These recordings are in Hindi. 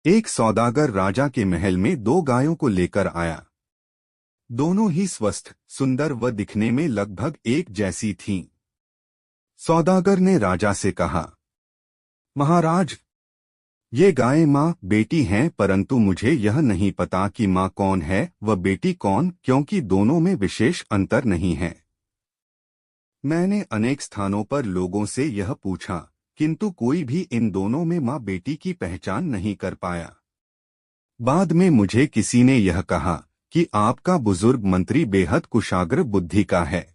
एक सौदागर राजा के महल में दो गायों को लेकर आया। दोनों ही स्वस्थ, सुंदर व दिखने में लगभग एक जैसी थीं। सौदागर ने राजा से कहा, महाराज, ये गायें माँ बेटी हैं, परंतु मुझे यह नहीं पता कि माँ कौन है व बेटी कौन, क्योंकि दोनों में विशेष अंतर नहीं है। मैंने अनेक स्थानों पर लोगों से यह पूछा, किंतु कोई भी इन दोनों में माँ बेटी की पहचान नहीं कर पाया। बाद में मुझे किसी ने यह कहा कि आपका बुजुर्ग मंत्री बेहद कुशाग्र बुद्धि का है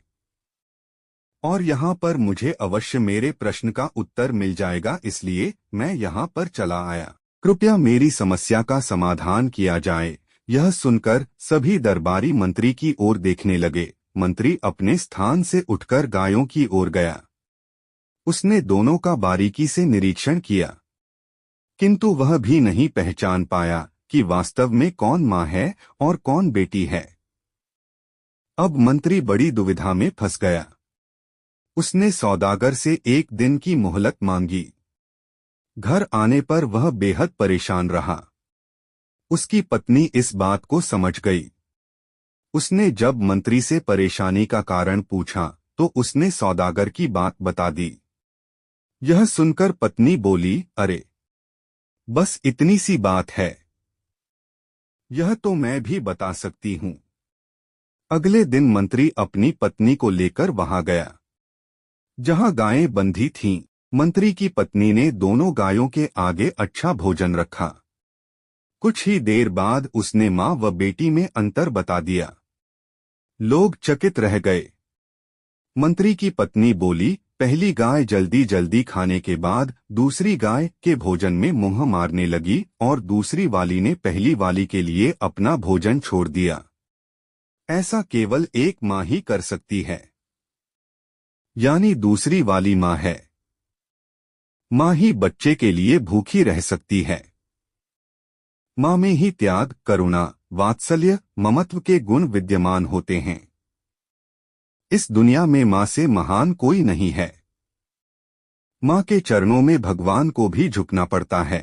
और यहाँ पर मुझे अवश्य मेरे प्रश्न का उत्तर मिल जाएगा, इसलिए मैं यहाँ पर चला आया। कृपया मेरी समस्या का समाधान किया जाए। यह सुनकर सभी दरबारी मंत्री की ओर देखने लगे। मंत्री अपने स्थान से उठकर गायों की ओर गया। उसने दोनों का बारीकी से निरीक्षण किया, किंतु वह भी नहीं पहचान पाया कि वास्तव में कौन माँ है और कौन बेटी है। अब मंत्री बड़ी दुविधा में फंस गया। उसने सौदागर से एक दिन की मोहलत मांगी। घर आने पर वह बेहद परेशान रहा। उसकी पत्नी इस बात को समझ गई। उसने जब मंत्री से परेशानी का कारण पूछा तो उसने सौदागर की बात बता दी। यह सुनकर पत्नी बोली, अरे, बस इतनी सी बात है, यह तो मैं भी बता सकती हूँ। अगले दिन मंत्री अपनी पत्नी को लेकर वहां गया जहां गायें बंधी थीं। मंत्री की पत्नी ने दोनों गायों के आगे अच्छा भोजन रखा। कुछ ही देर बाद उसने माँ व बेटी में अंतर बता दिया। लोग चकित रह गए। मंत्री की पत्नी बोली, पहली गाय जल्दी जल्दी खाने के बाद दूसरी गाय के भोजन में मुंह मारने लगी और दूसरी वाली ने पहली वाली के लिए अपना भोजन छोड़ दिया। ऐसा केवल एक माँ ही कर सकती है, यानी दूसरी वाली माँ है। माँ ही बच्चे के लिए भूखी रह सकती है। माँ में ही त्याग, करुणा, वात्सल्य, ममत्व के गुण विद्यमान होते हैं। इस दुनिया में माँ से महान कोई नहीं है। माँ के चरणों में भगवान को भी झुकना पड़ता है।